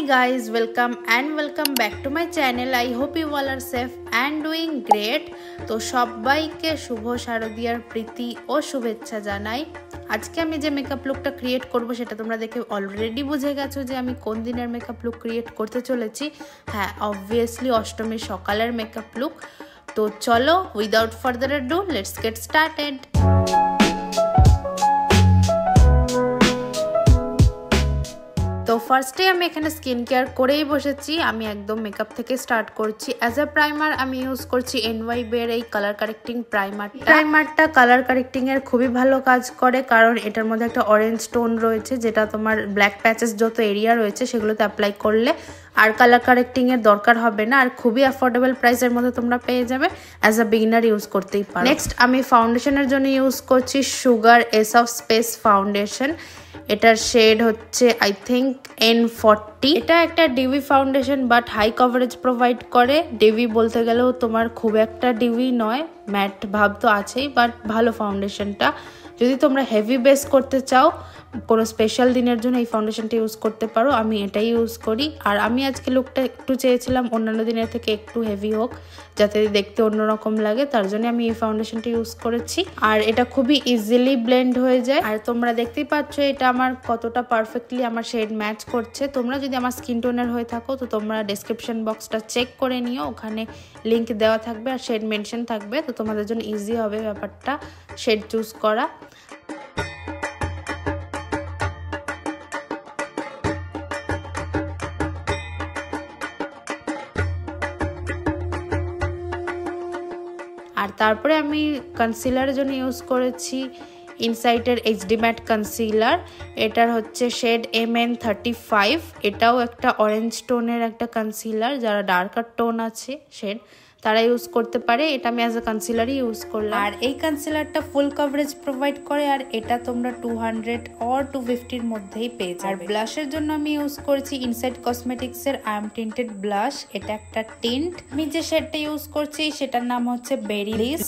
Hi guys, welcome back to my channel. I hope you all are safe and doing great. তো সবাইকে শুভ শারদীয়ার প্রীতি ও শুভেচ্ছা জানাই। আজকে আমি যে মেকআপ লুকটা ক্রিয়েট করব সেটা তোমরা দেখে অলরেডি বুঝে গেছো যে আমি কোন দিনের মেকআপ লুক ক্রিয়েট করতে চলেছি। হ্যাঁ, অবভিয়াসলি অষ্টমীর সকালের মেকআপ লুক। তো চলো, without further ado let's get started. তো ফার্স্টে আমি এখানে স্কিন কেয়ার করেই বসেছি। আমি একদম মেকআপ থেকে স্টার্ট করছি। অ্যাজ আ প্রাইমার আমি ইউজ করছি NYB এর এই কালার কারেক্টিং প্রাইমারটা কালার কারেক্টিং এর খুবই ভালো কাজ করে, কারণ এটার মধ্যে একটা অরেঞ্জ টোন রয়েছে যেটা তোমার ব্ল্যাক প্যাচেস যত এরিয়া রয়েছে সেগুলোতে অ্যাপ্লাই করলে আর কালার কারেক্টিং এর দরকার হবে না, আর খুবই অ্যাফোর্ডেবল প্রাইসের মধ্যে তোমরা পেয়ে যাবে। অ্যাজ আ বিগিনার ইউজ করতেই পারো। নেক্সট আমি ফাউন্ডেশনের জন্য ইউজ করছি Sugar Ace of Spades foundation. এটার শেড হচ্ছে আই থিঙ্ক N40। এটা একটা ডিভি foundation but high coverage provide করে। ডিভি বলতে গেলেও তোমার খুব একটা ডিভি নয়, ম্যাট ভাব তো আছেই, বাট ভালো ফাউন্ডেশনটা। যদি তোমরা হেভি বেস করতে চাও কোনো স্পেশাল দিনের জন্য এই ফাউন্ডেশনটা ইউজ করতে পারো। আমি এটাই ইউজ করি। আর আমি আজকে লুকটা একটু চেয়েছিলাম অন্যান্য দিনের থেকে একটু হেভি হোক, যাতে দেখতে অন্যরকম লাগে, তার জন্য আমি এই ফাউন্ডেশনটা ইউজ করেছি। আর এটা খুবই ইজিলি ব্লেন্ড হয়ে যায়। আর তোমরা দেখতেই পাচ্ছ এটা আমার কতটা পারফেক্টলি আমার শেড ম্যাচ করছে। তোমরা যদি আমার স্কিন টোনের হয়ে থাকো তো তোমরা ডেসক্রিপশন বক্সটা চেক করে নিও, ওখানে লিঙ্ক দেওয়া থাকবে আর শেড মেনশন থাকবে। তো তোমাদের জন্য ইজি হবে ব্যাপারটা শেড চুজ করা। আর তারপরে আমি কনসিলারের জন্য ইউজ করেছি ইনসাইটের HD ম্যাট কনসিলার। এটার হচ্ছে শেড MN35। এটাও একটা অরেঞ্জ টোনের একটা কনসিলার, যারা ডার্কার টোন আছে শেড তারা ইউজ করতে পারে। এটা আমি অ্যাজ আ কনসিলারই ইউজ করলাম। আর এই কনসিলারটা ফুল কভারেজ প্রোভাইড করে, আর এটা তোমরা 200 or 250-র মধ্যেই পেয়ে যাবে। আর ব্লাশের জন্য আমি ইউজ করেছি ইনসাইড কসমেটিক্সের আই এম টিন্টেড ব্লাশ। এটা একটা টিন্ট। আমি যে শেডটা ইউজ করছি সেটার নাম হচ্ছে বেরি লিস।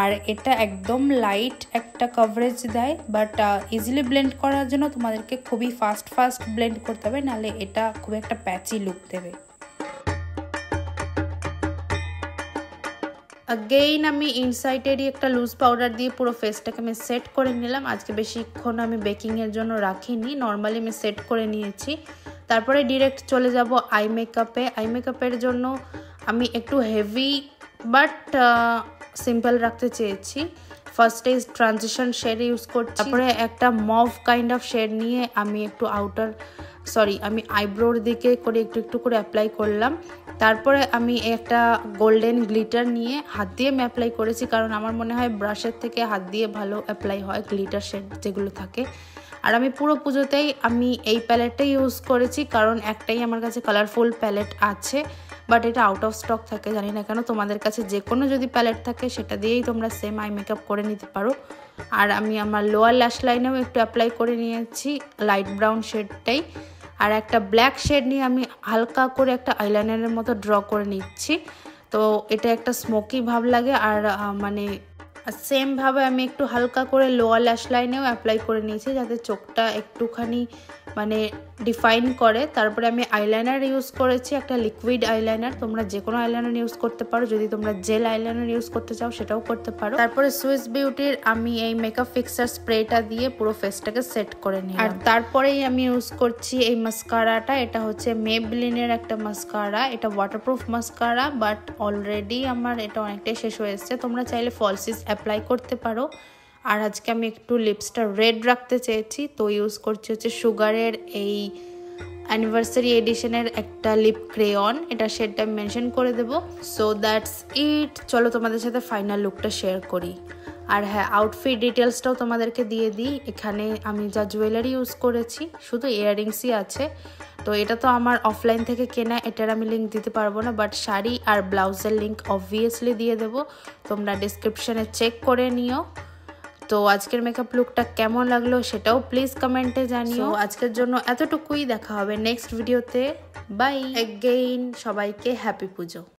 আর এটা একদম লাইট একটা কভারেজ দেয়, বাট ইজিলি ব্লেন্ড করার জন্য তোমাদেরকে খুবই ফাস্ট ব্লেন্ড করতে হবে, নাহলে এটা খুব একটা প্যাচি লুক দেবে। अगेन আমি ইনসাইটেরই একটা লুজ পাউডার দিয়ে পুরো ফেসটাকে আমি সেট করে নিলাম। আজকে বেশিক্ষণ আমি বেকিংয়ের জন্য রাখিনি, নর্মালি আমি সেট করে নিয়েছি। তারপরে ডিরেক্ট চলে যাব আই মেকআপে। আই মেকআপের জন্য আমি একটু হেভি বাট সিম্পল রাখতে চেয়েছি। ফার্স্টে ট্রানজিশন শেড ইউজ করছি। তারপরে একটা মভ কাইন্ড অফ শেড নিয়ে আমি একটু আমি আইব্রোর দিকে করে একটু করে অ্যাপ্লাই করলাম। তারপরে আমি একটা গোল্ডেন গ্লিটার নিয়ে হাত দিয়ে আমি অ্যাপ্লাই করেছি, কারণ আমার মনে হয় ব্রাশের থেকে হাত দিয়ে ভালো অ্যাপ্লাই হয় গ্লিটার শেড যেগুলো থাকে। আর আমি পুরো পুজোতেই আমি এই প্যালেটটাই ইউজ করেছি, কারণ একটাই আমার কাছে কালারফুল প্যালেট আছে, বাট এটা আউট অফ স্টক থাকে। জানি না কেন, তোমাদের কাছে যে কোনো যদি প্যালেট থাকে সেটা দিয়েই তোমরা সেম আই মেকআপ করে নিতে পারো। আর আমি আমার লোয়ার ল্যাশ লাইনেও একটু অ্যাপ্লাই করে নিয়েছি লাইট ব্রাউন শেডটাই। আর একটা ব্ল্যাক শেড নিয়ে আমি হালকা করে একটা আইলাইনারের মতো ড্র করে নিচ্ছি। তো এটা একটা স্মোকি ভাব লাগে। আর মানে সেম ভাবে আমি একটু হালকা করে লোয়ার ল্যাশ লাইনেও অ্যাপ্লাই করে নিয়েছি, যাতে চোখটা একটুখানি মানে ডিফাইন করে। তারপরে আমি আইলাইনার ইউজ করেছি, একটা লিকুইড আইলাইনার। তোমরা যে কোনো আইলাইনার ইউজ করতে পারো, যদি তোমরা জেল আইলাইনার ইউজ করতে চাও সেটাও করতে পারো। তারপরে সুইস বিউটির আমি এই মেকআপ ফিক্সার স্প্রেটা দিয়ে পুরো ফেসটাকে সেট করে নিই। আর তারপরেই আমি ইউজ করছি এই মাস্কারাটা। এটা হচ্ছে মেবলিনের একটা মাস্কারা। এটা ওয়াটারপ্রুফ মাস্কারা, বাট অলরেডি আমার এটা অনেকটাই শেষ হয়ে এসছে। তোমরা চাইলে ফলসিস অ্যাপ্লাই করতে পারো। আর আজকে আমি একটু লিপসটা রেড রাখতে চেয়েছি, তো ইউজ করছি হচ্ছে সুগারের এই অ্যানিভার্সারি এডিশনের একটা লিপ ক্রেয়ন। এটা শেডটা আমি মেনশন করে দেবো। So that's it. চলো তোমাদের সাথে ফাইনাল লুকটা শেয়ার করি। আর হ্যাঁ, আউটফিট ডিটেলসটাও তোমাদেরকে দিয়ে দিই। এখানে আমি যা জুয়েলারি ইউজ করেছি শুধু ইয়াররিংসই আছে। তো এটা তো আমার অফলাইন থেকে কেনা, এটার আমি লিঙ্ক দিতে পারবো না, বাট শাড়ি আর ব্লাউজের লিঙ্ক অবভিয়াসলি দিয়ে দেবো। তোমরা ডিসক্রিপশনে চেক করে নিও। তো আজকের মেকআপ লুকটা কেমন লাগলো সেটাও প্লিজ কমেন্টে জানিও। আজকের জন্য এতটুকুই। দেখা হবে নেক্সট ভিডিওতে। বাই। এগেইন সবাইকে হ্যাপি পুজো।